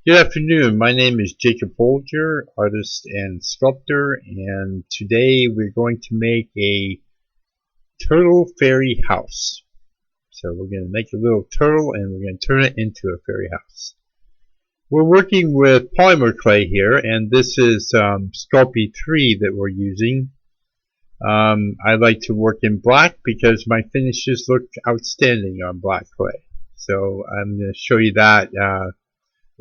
Good afternoon. My name is Jacob Folger, artist and sculptor, and today we're going to make a turtle fairy house. So we're going to make a little turtle and we're going to turn it into a fairy house. We're working with polymer clay here, and this is Sculpey 3 that we're using. I like to work in black because my finishes look outstanding on black clay. So I'm going to show you that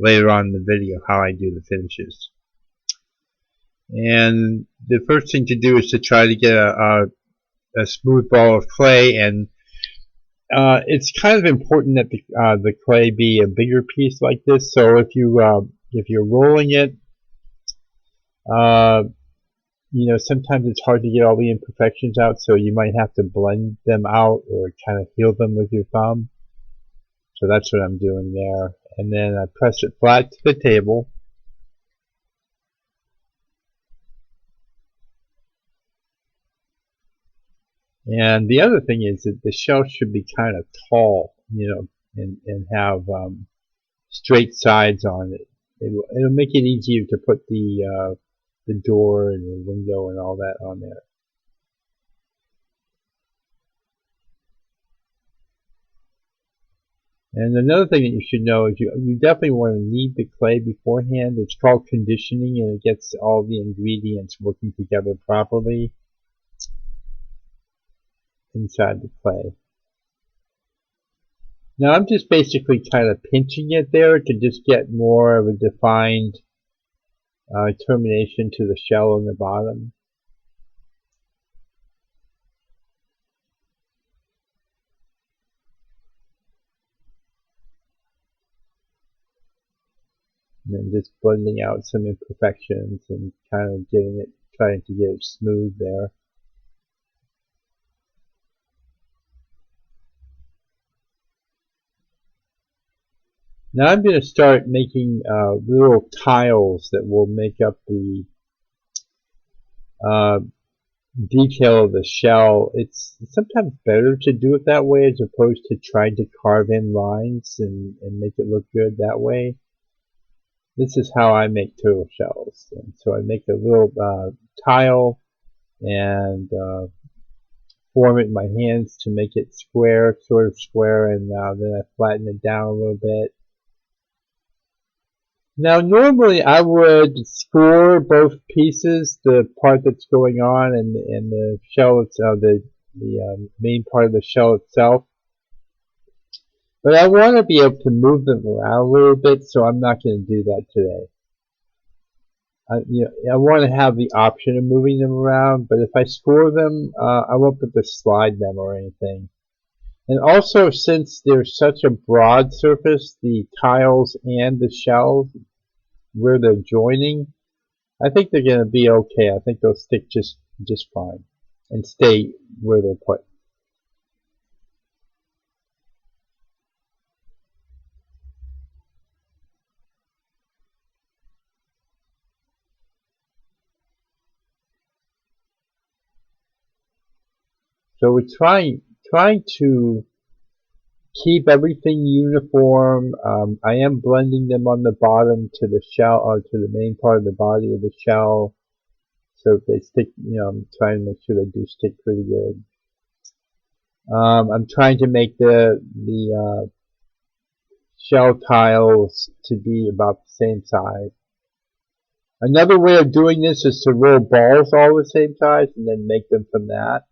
later on in the video, how I do the finishes. And the first thing to do is to try to get a smooth ball of clay, and it's kind of important that the clay be a bigger piece like this. So if you're rolling it, sometimes it's hard to get all the imperfections out, so you might have to blend them out or kind of heal them with your thumb. So that's what I'm doing there. And then I press it flat to the table. And the other thing is that the shell should be kind of tall, and have straight sides on it. It'll make it easier to put the door and the window and all that on there. And another thing that you should know is you definitely want to knead the clay beforehand. It's called conditioning, and it gets all the ingredients working together properly inside the clay. Now I'm just basically kind of pinching it there to just get more of a defined termination to the shell on the bottom. And then just blending out some imperfections and kind of trying to get it smooth there. Now I'm going to start making little tiles that will make up the detail of the shell. It's sometimes better to do it that way as opposed to trying to carve in lines and make it look good that way. This is how I make turtle shells. And so I make a little tile and form it in my hands to make it square, sort of square, and then I flatten it down a little bit. Now normally I would score both pieces, the part that's going on and the shell itself, the main part of the shell itself. But I want to be able to move them around a little bit, so I'm not going to do that today. I want to have the option of moving them around, but if I score them, I won't be able to slide them or anything. And also, since there's such a broad surface, the tiles and the shells, where they're joining, I think they're going to be okay. I think they'll stick just fine and stay where they're put. So we're trying to keep everything uniform. I am blending them on the bottom to the shell, or to the main part of the body of the shell, so if they stick, I'm trying to make sure they do stick pretty good. I'm trying to make the shell tiles to be about the same size. Another way of doing this is to roll balls all the same size and then make them from that.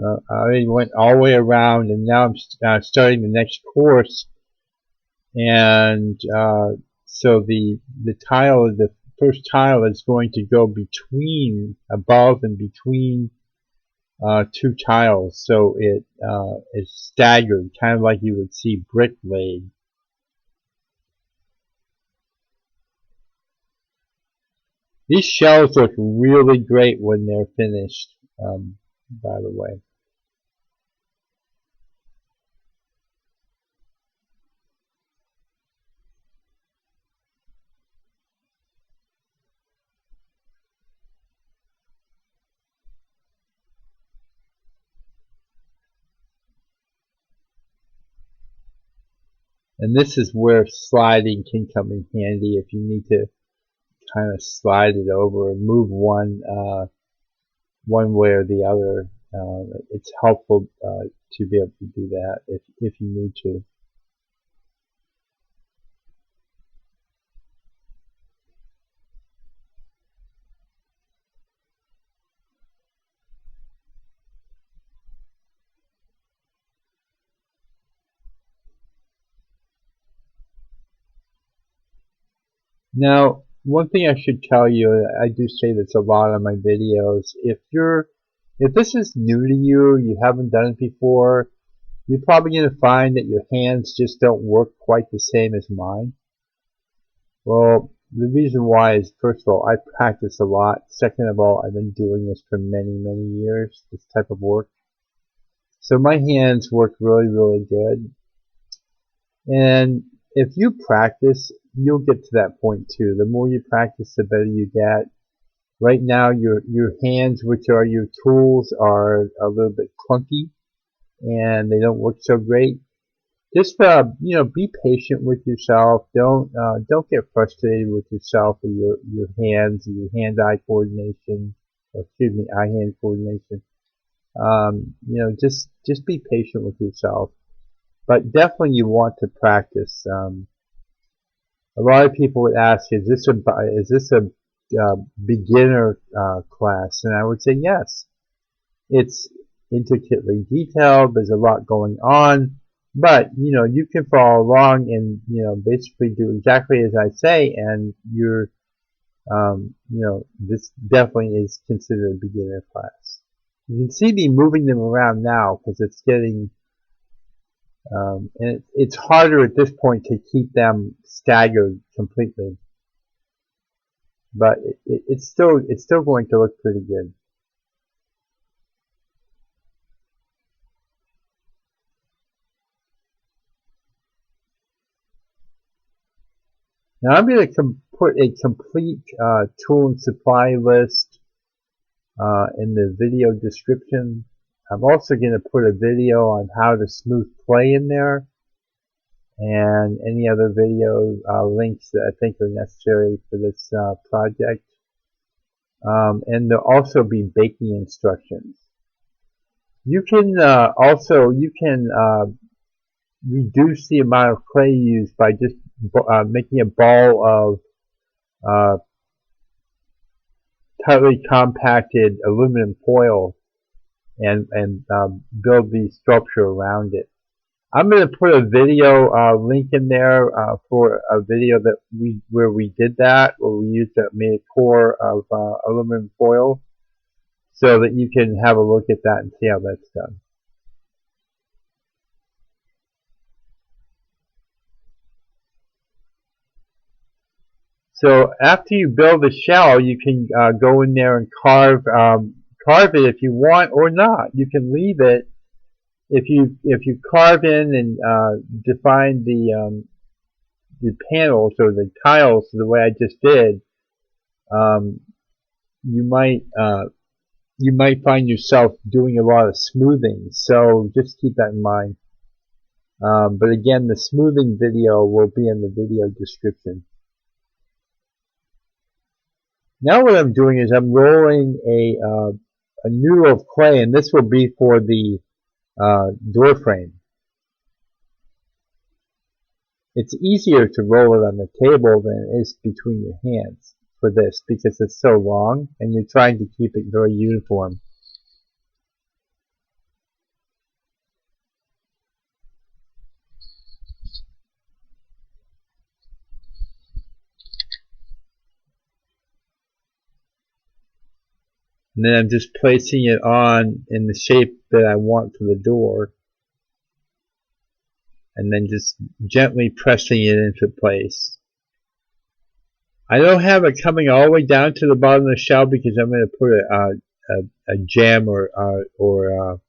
I already went all the way around, and now I'm starting the next course. And so the first tile is going to go above and between two tiles, so it is staggered, kind of like you would see brick laid. These shells look really great when they're finished, by the way. And this is where sliding can come in handy if you need to kind of slide it over and move one way or the other. It's helpful to be able to do that if you need to. Now, one thing I should tell you, I do say this a lot on my videos, if this is new to you, you haven't done it before, you're probably going to find that your hands just don't work quite the same as mine. Well, the reason why is, first of all, I practice a lot. Second of all, I've been doing this for many, many years, this type of work. So my hands work really, really good. And if you practice, you'll get to that point too. The more you practice, the better you get. Right now, your hands, which are your tools, are a little bit clunky, and they don't work so great. Just be patient with yourself. Don't get frustrated with yourself or your hands, your hand-eye coordination, or excuse me, eye-hand coordination. Just be patient with yourself. But definitely, you want to practice. A lot of people would ask, is this a beginner class? And I would say yes. It's intricately detailed. There's a lot going on, but you can follow along and basically do exactly as I say, and this definitely is considered a beginner class. You can see me moving them around now because it's getting and it's harder at this point to keep them staggered completely, but it's still going to look pretty good. Now I'm going to put a complete tool and supply list in the video description. I'm also going to put a video on how to smooth clay in there, and any other video links that I think are necessary for this project. And there'll also be baking instructions. You can reduce the amount of clay used by just making a ball of tightly compacted aluminum foil and build the sculpture around it. I'm going to put a video link in there for a video where we did that, where we made a core of aluminum foil, so that you can have a look at that and see how that's done. So after you build the shell, you can go in there and carve it if you want or not. You can leave it. If you carve in and define the panels or the tiles the way I just did, you might find yourself doing a lot of smoothing. So just keep that in mind. But again, the smoothing video will be in the video description. Now what I'm doing is I'm rolling a noodle of clay, and this will be for the door frame. It's easier to roll it on the table than it is between your hands for this because it's so long and you're trying to keep it very uniform. And then I'm just placing it on in the shape that I want for the door, and then just gently pressing it into place. I don't have it coming all the way down to the bottom of the shell because I'm going to put a jam or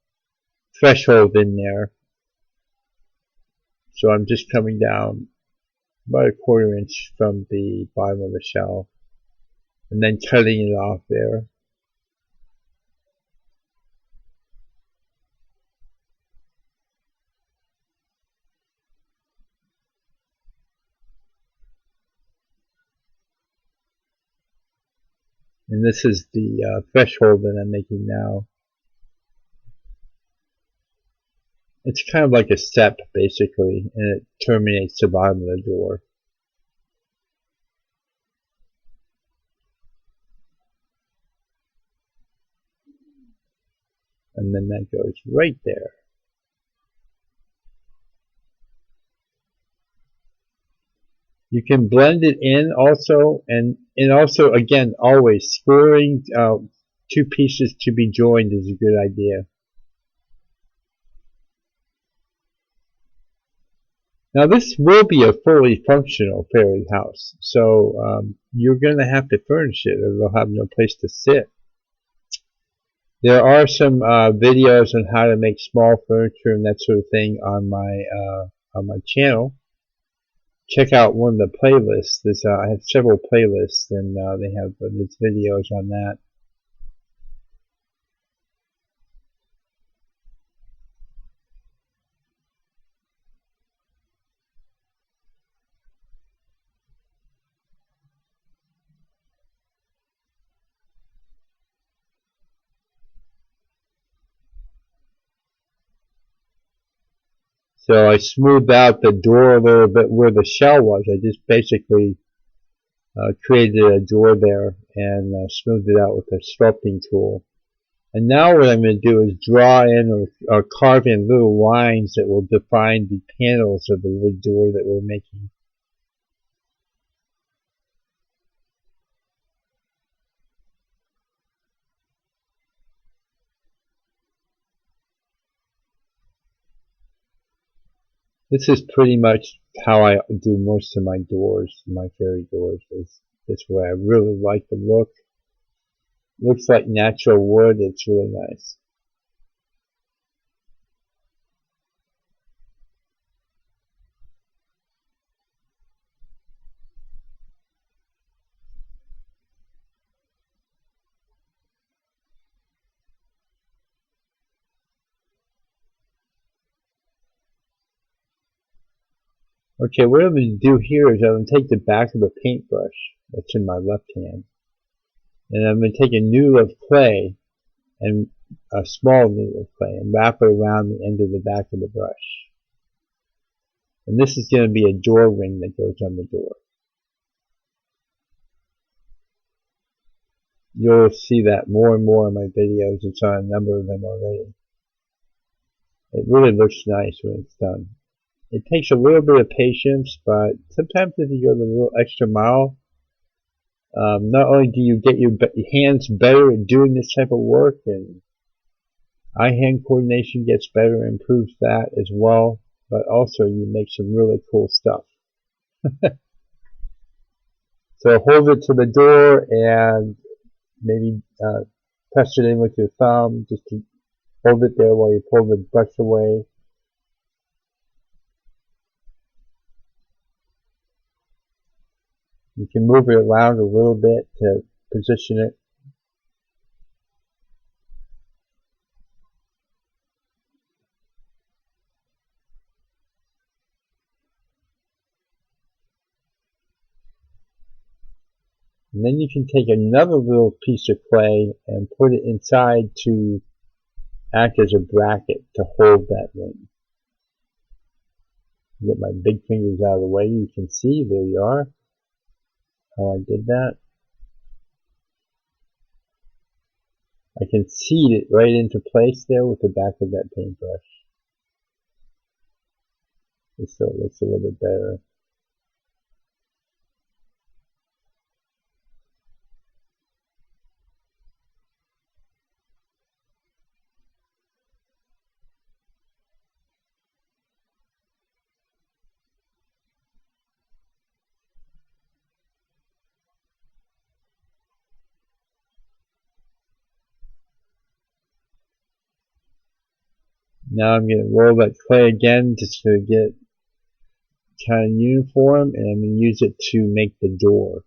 threshold in there. So I'm just coming down about a 1/4 inch from the bottom of the shell and then cutting it off there. And this is the threshold that I'm making now. It's kind of like a step, basically, and it terminates the bottom of the door. And then that goes right there. You can blend it in also, and also, again, always scoring two pieces to be joined is a good idea. Now this will be a fully functional fairy house, so you're going to have to furnish it or they'll have no place to sit. There are some videos on how to make small furniture and that sort of thing on my channel. Check out one of the playlists. I have several playlists, and they have these videos on that. So I smoothed out the door a little bit where the shell was. I just basically created a door there and smoothed it out with a sculpting tool. And now what I'm going to do is draw in or carve in little lines that will define the panels of the wood door that we're making. This is pretty much how I do most of my doors, my fairy doors. That's where I really like the look. Looks like natural wood. It's really nice. Okay, what I'm going to do here is I'm going to take the back of a paintbrush that's in my left hand, and I'm going to take a noodle of clay, and a small noodle of clay, and wrap it around the end of the back of the brush. And this is going to be a door ring that goes on the door. You'll see that more and more in my videos. It's on a number of them already. It really looks nice when it's done. It takes a little bit of patience, but sometimes if you go the little extra mile, not only do you get your hands better at doing this type of work, and eye-hand coordination gets better and improves that as well, but also you make some really cool stuff. So hold it to the door and maybe press it in with your thumb, just to hold it there while you pull the brush away. You can move it around a little bit to position it. And then you can take another little piece of clay and put it inside to act as a bracket to hold that ring. Get my big fingers out of the way. You can see, there you are, how I did that. I can seat it right into place there with the back of that paintbrush. So it looks a little bit better. Now I'm going to roll that clay again just to get kind of uniform, and I'm going to use it to make the door.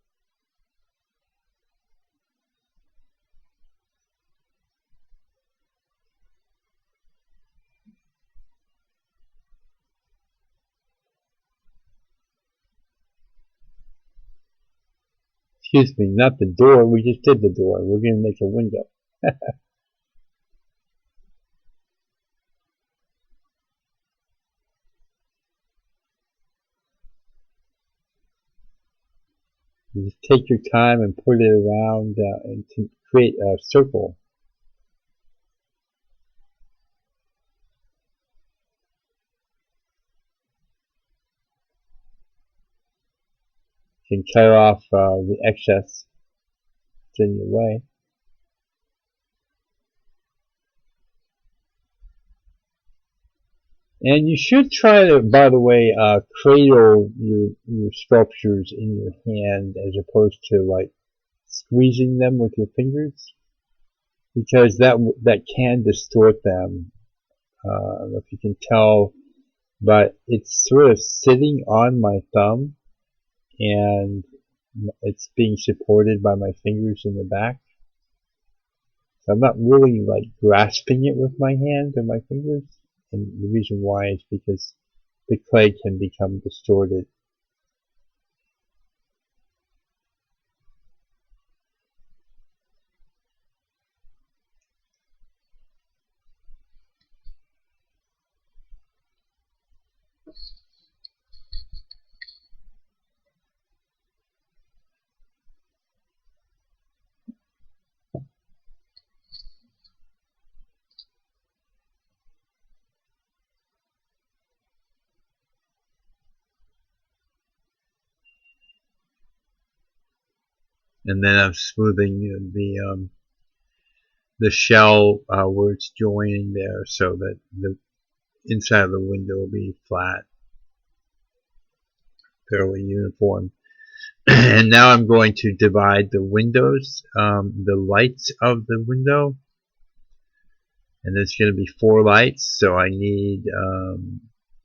Excuse me, not the door. We just did the door. We're going to make a window. You just take your time and put it around and to create a circle. You can cut off the excess that's in your way. And you should try to, by the way, cradle your sculptures in your hand as opposed to like squeezing them with your fingers, because that can distort them. I don't know if you can tell, but it's sort of sitting on my thumb and it's being supported by my fingers in the back. So I'm not really like grasping it with my hand or my fingers. And the reason why is because the clay can become distorted. And then I'm smoothing the shell where it's joining there so that the inside of the window will be flat, fairly uniform. And now I'm going to divide the windows, the lights of the window, and there's going to be 4 lights, so I need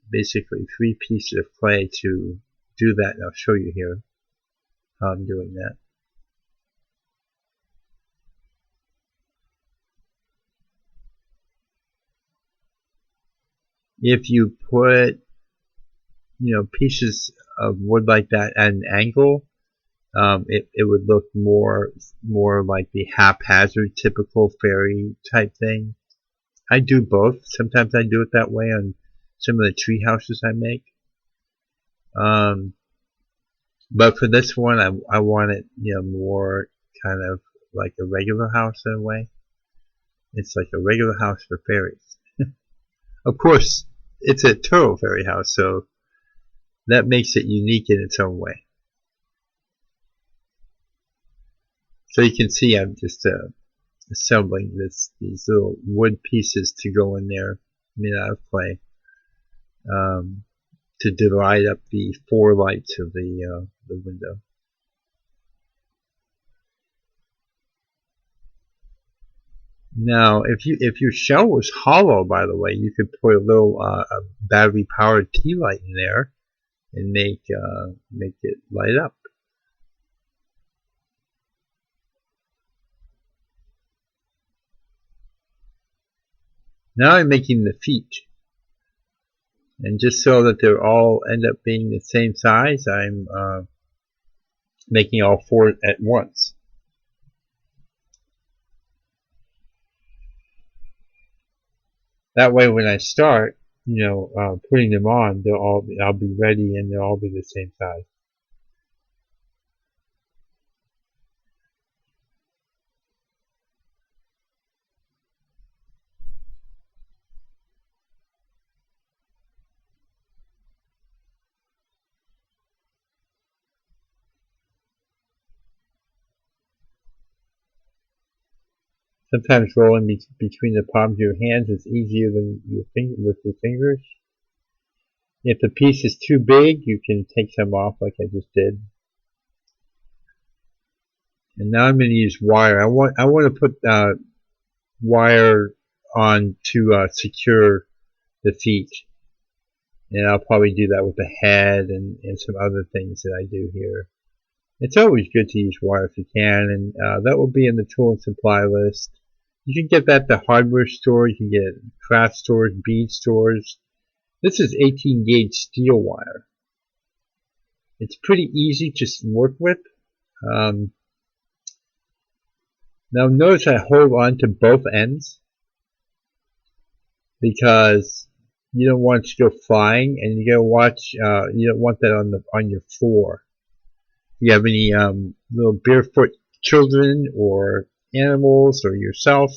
basically 3 pieces of clay to do that. I'll show you here how I'm doing that. If you put pieces of wood like that at an angle, it would look more like the haphazard typical fairy type thing. I do both. Sometimes I do it that way on some of the tree houses I make. But for this one, I want it more kind of like a regular house in a way. It's like a regular house for fairies. Of course, it's a turtle fairy house, so that makes it unique in its own way. So you can see I'm just assembling these little wood pieces to go in there, made out of clay, to divide up the 4 lights of the window. Now, if your shell was hollow, by the way, you could put a little battery-powered tea light in there and make it light up. Now I'm making the feet, and just so that they all end up being the same size, I'm making all 4 at once. That way, when I start, putting them on, I'll be ready, and they'll all be the same size. Sometimes rolling between the palms of your hands is easier than with your fingers. If the piece is too big, you can take some off like I just did. And now I'm going to use wire. I want to put wire on to secure the feet. And I'll probably do that with the head and some other things that I do here. It's always good to use wire if you can, and that will be in the tool and supply list. You can get that at the hardware store, you can get it at craft stores, bead stores. This is 18 gauge steel wire. It's pretty easy to work with. Now notice I hold on to both ends because you don't want it to go flying, and you gotta watch. You don't want that on your floor. If you have any little barefoot children or animals or yourself,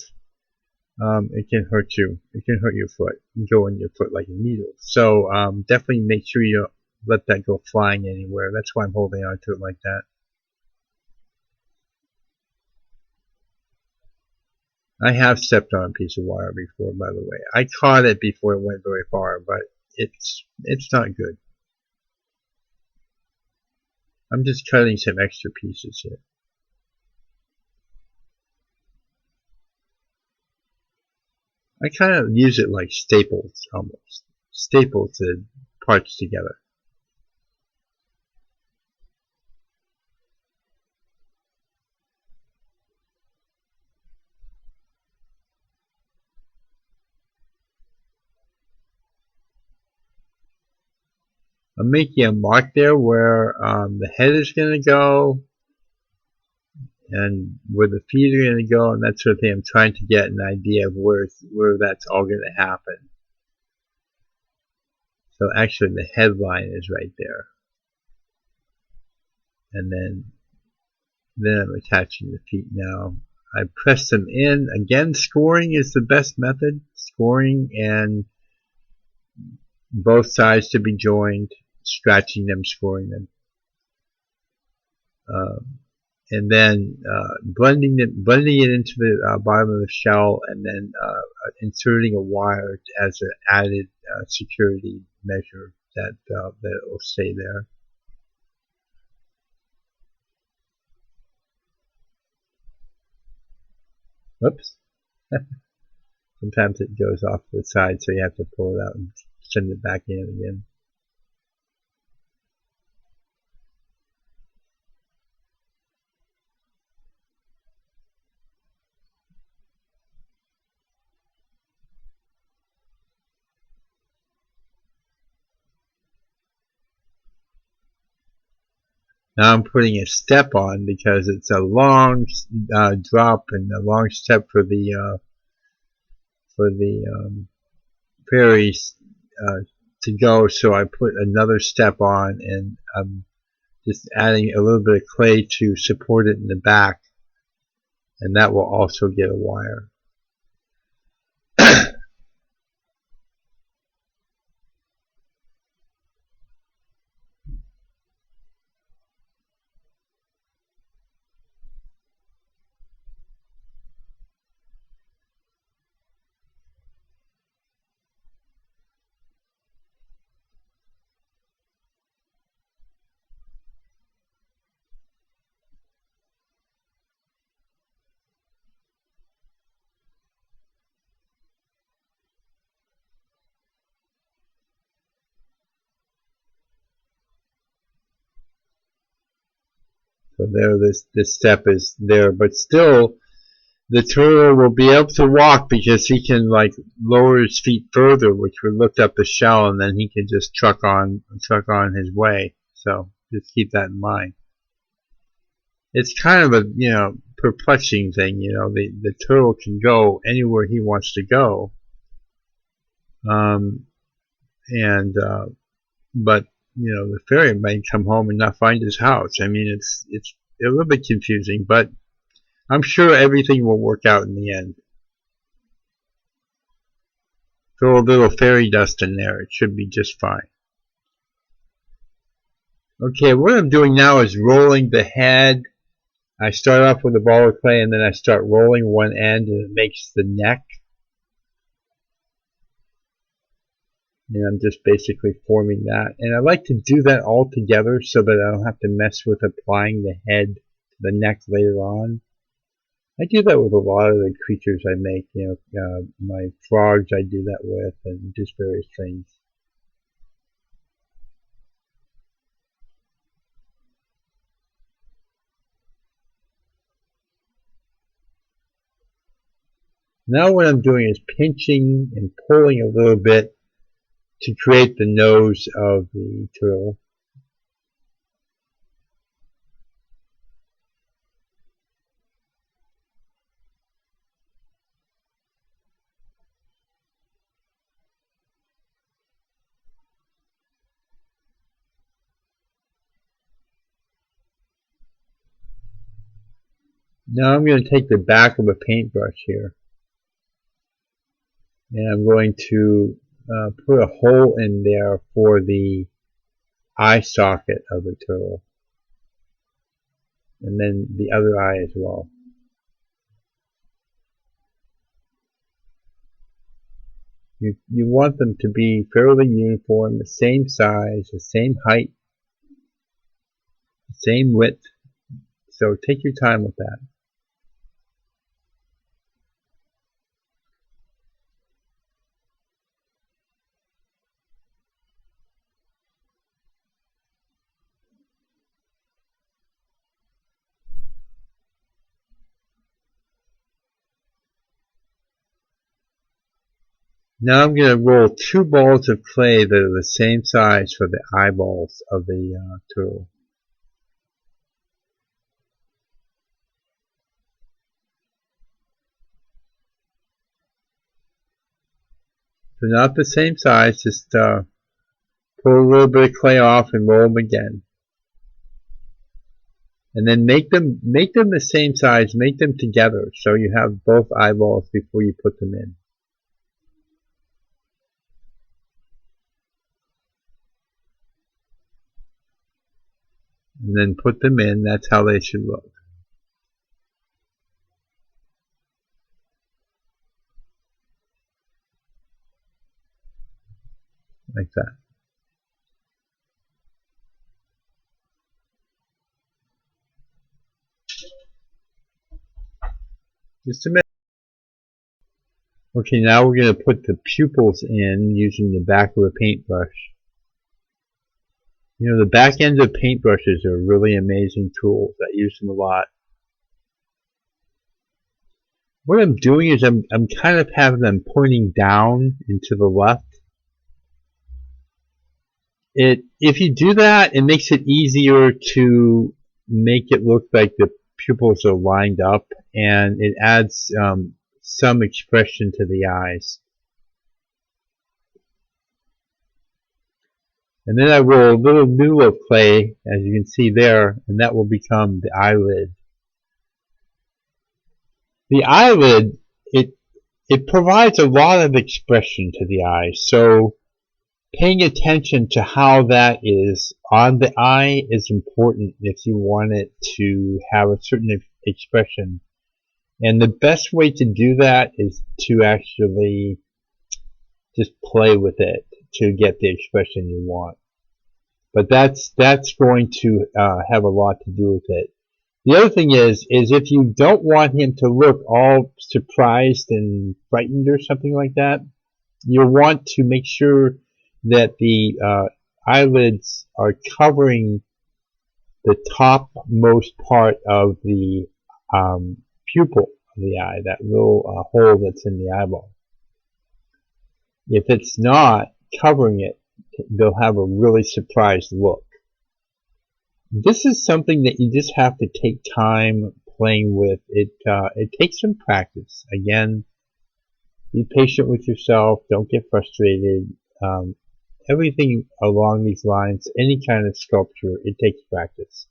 it can hurt you. It can hurt your foot and go in your foot like a needle. So definitely make sure you don't let that go flying anywhere. That's why I'm holding on to it like that. I have stepped on a piece of wire before, by the way. I caught it before it went very far, but it's not good. I'm just cutting some extra pieces here. I kind of use it like staples, almost. Staples the parts together. I'm making a mark there where the head is going to go and where the feet are going to go and that sort of thing. I'm trying to get an idea of where that's all going to happen. So actually the headline is right there. And then I'm attaching the feet now. I press them in. Again, scoring is the best method. Scoring and both sides to be joined, scratching them, scoring them. And then blending it into the bottom of the shell, and then inserting a wire as an added security measure that it will stay there. Whoops. Sometimes it goes off to the side, so you have to pull it out and send it back in again. Now I'm putting a step on because it's a long drop and a long step for the fairies to go. So I put another step on, and I'm just adding a little bit of clay to support it in the back, and that will also get a wire. So there, this step is there, but still, the turtle will be able to walk because he can like lower his feet further, which would lift up the shell, and then he can just truck on his way. So just keep that in mind. It's kind of a perplexing thing. The turtle can go anywhere he wants to go, but the fairy might come home and not find his house. I mean, it's a little bit confusing, but I'm sure everything will work out in the end. Throw a little fairy dust in there. It should be just fine. Okay, what I'm doing now is rolling the head. I start off with a ball of clay, and then I start rolling one end, and it makes the neck. And I'm just basically forming that. And I like to do that all together so that I don't have to mess with applying the head to the neck later on. I do that with a lot of the creatures I make. My frogs I do that with, and just various things. Now what I'm doing is pinching and pulling a little bit to create the nose of the turtle. Now I'm going to take the back of a paintbrush here, and I'm going to put a hole in there for the eye socket of the turtle, and then the other eye as well. You want them to be fairly uniform, the same size, the same height, the same width, so take your time with that. Now I'm going to roll 2 balls of clay that are the same size for the eyeballs of the turtle. So not the same size, just pull a little bit of clay off and roll them again. And then make them the same size, make them together so you have both eyeballs before you put them in. And then put them in, that's how they should look. Like that. Just a minute. Okay, now we're going to put the pupils in using the back of a paintbrush. You know, the back ends of paintbrushes are really amazing tools. I use them a lot. What I'm doing is I'm kind of having them pointing down and to the left. If you do that, it makes it easier to make it look like the pupils are lined up, and it adds some expression to the eyes. And then I roll a little noodle of clay, as you can see there, and that will become the eyelid. The eyelid, it provides a lot of expression to the eyes, so paying attention to how that is on the eye is important if you want it to have a certain expression. And the best way to do that is to actually just play with it to get the expression you want. But that's going to have a lot to do with it. The other thing is if you don't want him to look all surprised and frightened or something like that, you'll want to make sure that the eyelids are covering the topmost part of the pupil of the eye, that little hole that's in the eyeball. If it's not covering it, they'll have a really surprised look. This is something that you just have to take time playing with. It takes some practice. Again, be patient with yourself. Don't get frustrated. Everything along these lines, any kind of sculpture, it takes practice.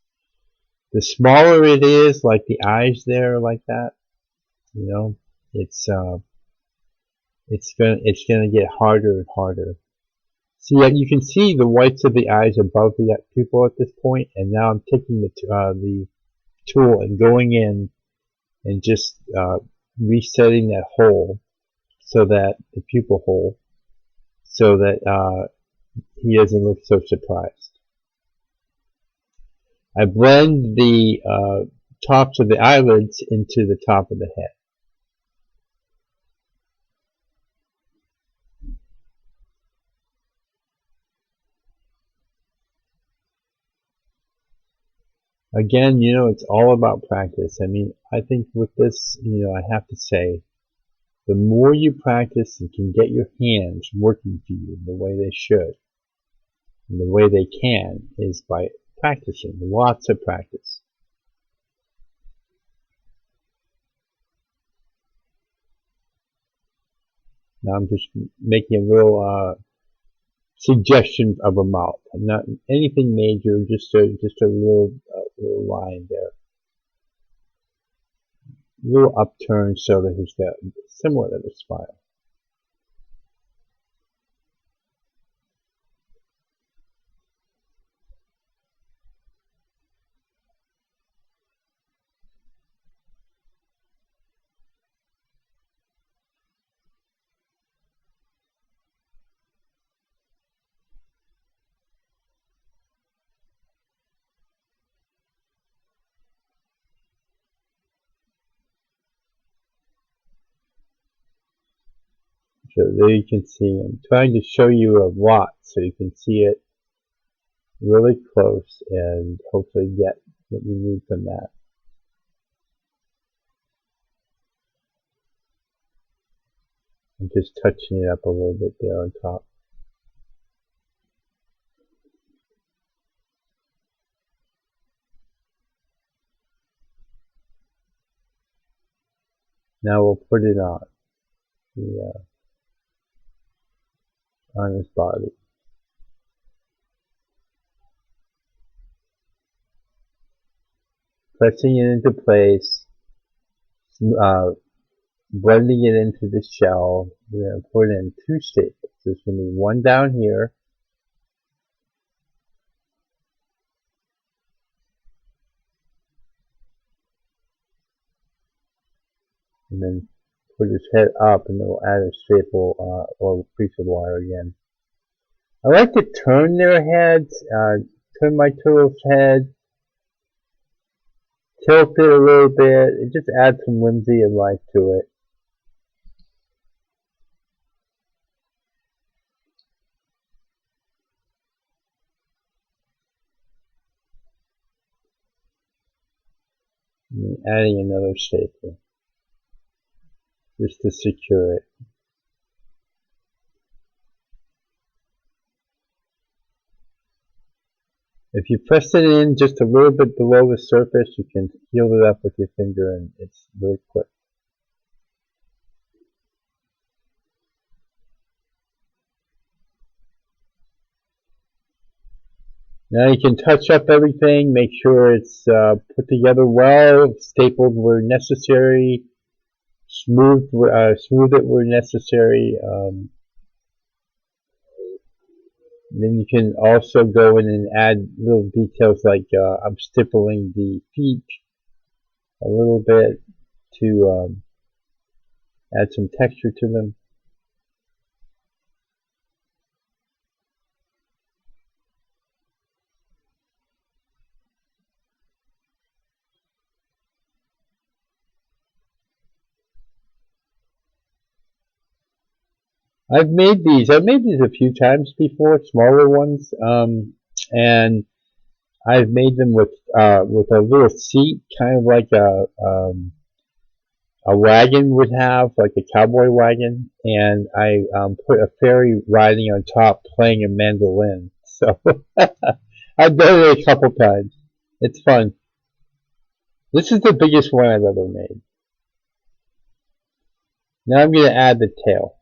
The smaller it is, like the eyes there, like that, you know, it's gonna get harder and harder. See, you can see the whites of the eyes above the pupil at this point, and now I'm taking the tool and going in and just resetting that hole, so that the pupil hole, so that he doesn't look so surprised. I blend the tops of the eyelids into the top of the head. Again, you know, it's all about practice. I mean, I think with this, you know, I have to say, the more you practice and can get your hands working for you the way they should, and the way they can, is by practicing, lots of practice. Now I'm just making a little suggestion of a mouth, not anything major, just a little line there. little upturn so that he's got somewhat of a smile. So there you can see, I'm trying to show you a lot so you can see it really close and hopefully get what you need from that. I'm just touching it up a little bit there on top. Now we'll put it on on his body. Pressing it into place, blending it into the shell. We're going to put in 2 staples. There's going to be one down here, and then put his head up, and then we'll add a staple or a piece of wire again. I like to turn their heads, turn my turtle's head, tilt it a little bit. It just adds some whimsy and life to it. And then adding another staple just to secure it. If you press it in just a little bit below the surface, you can heal it up with your finger, and it's really quick. Now you can touch up everything, make sure it's put together well, stapled where necessary, smooth it where necessary. Then you can also go in and add little details like I'm stippling the feet a little bit to add some texture to them. I've made these a few times before, smaller ones, and I've made them with a little seat, kind of like a wagon would have, like a cowboy wagon, and I put a fairy riding on top playing a mandolin. So I've done it a couple times. It's fun. This is the biggest one I've ever made. Now I'm going to add the tail.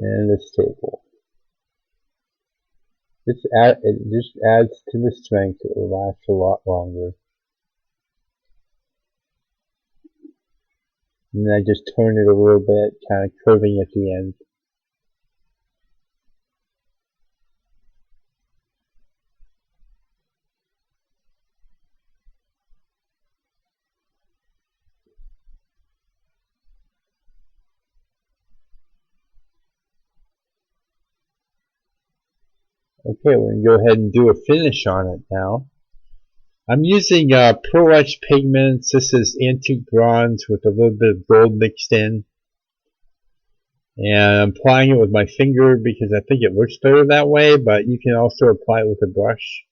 And the staple. It just adds to the strength. It will last a lot longer. And then I just turn it a little bit, kind of curving at the end. Okay, we're going to go ahead and do a finish on it now. I'm using Pearl Etched Pigments. This is antique bronze with a little bit of gold mixed in. And I'm applying it with my finger because I think it works better that way, but you can also apply it with a brush.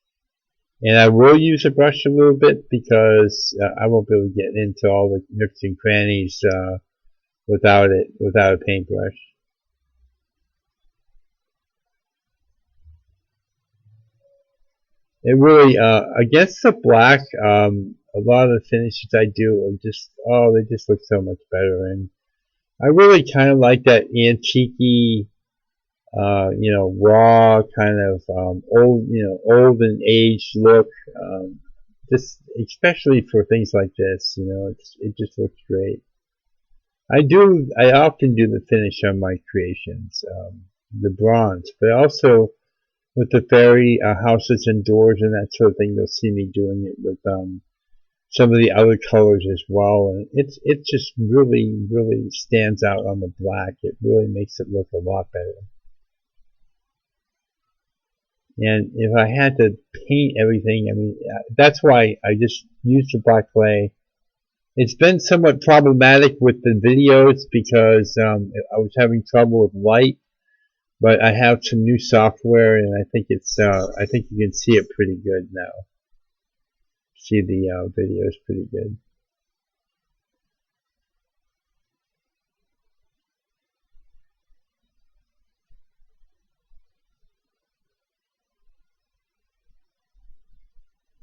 And I will use a brush a little bit because I won't be able to get into all the nooks and crannies without a paintbrush. It really, against the black, a lot of the finishes I do are just, oh, they just look so much better. And I really kind of like that antique-y, raw kind of old, old and aged look. Just especially for things like this, it just looks great. I often do the finish on my creations, the bronze, but also with the fairy houses and doors and that sort of thing. You'll see me doing it with some of the other colors as well, and it just really stands out on the black. It really makes it look a lot better. And if I had to paint everything, I mean, that's why I just used the black clay. It's been somewhat problematic with the videos because I was having trouble with light, but I have some new software, and I think I think you can see it pretty good now. See the videos pretty good.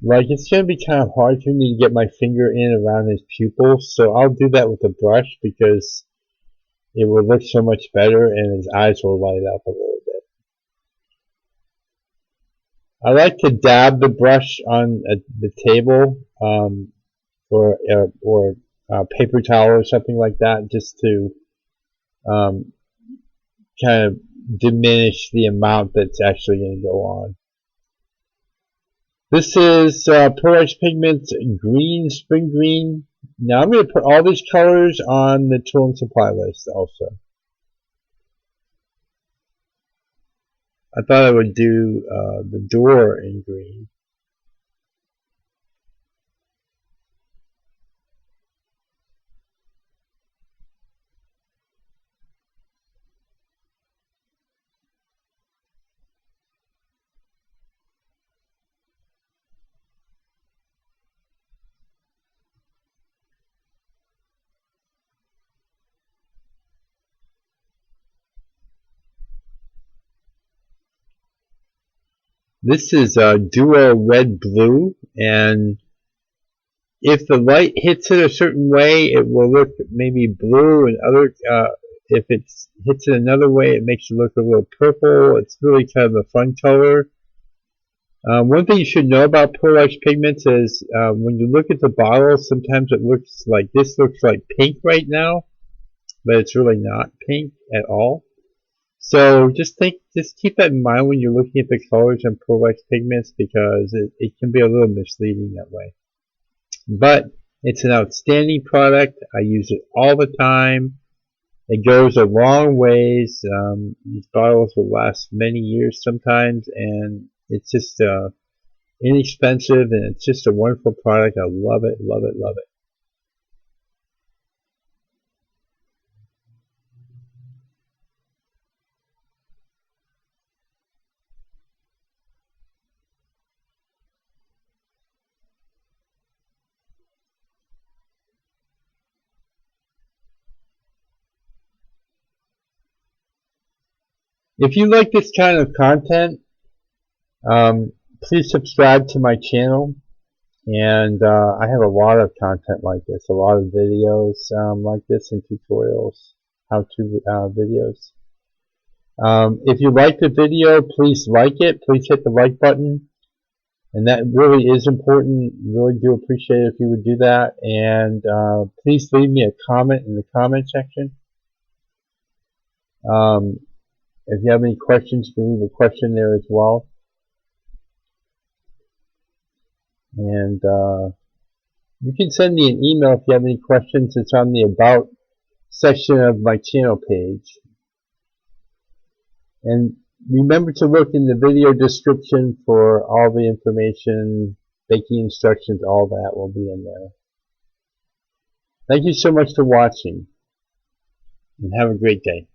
Like, it's going to be kind of hard for me to get my finger in around his pupils, so I'll do that with a brush because it will look so much better and his eyes will light up a little bit. I like to dab the brush on the table or paper towel or something like that, just to kind of diminish the amount that's actually going to go on. This is Polarized Pigment Green, Spring Green. Now I'm going to put all these colors on the tool and supply list also. I thought I would do the door in green. This is Duo Red Blue, and if the light hits it a certain way, it will look maybe blue, and if it hits it another way, it makes it look a little purple. It's really kind of a fun color. One thing you should know about polarized pigments is when you look at the bottle, sometimes it looks like this looks like pink right now, but it's really not pink at all. So just keep that in mind when you're looking at the colors and polarized pigments, because it can be a little misleading that way. But it's an outstanding product. I use it all the time. It goes a long ways. These bottles will last many years sometimes, and it's just inexpensive, and it's just a wonderful product. I love it, love it, love it. If you like this kind of content, please subscribe to my channel. And I have a lot of content like this, a lot of videos like this, and tutorials, how-to videos. If you like the video, please like it. Please hit the like button. And that really is important. Really do appreciate it if you would do that. And please leave me a comment in the comment section. If you have any questions, you can leave a question there as well. And you can send me an email if you have any questions. It's on the About section of my channel page. And remember to look in the video description for all the information, baking instructions, all that will be in there. Thank you so much for watching, and have a great day.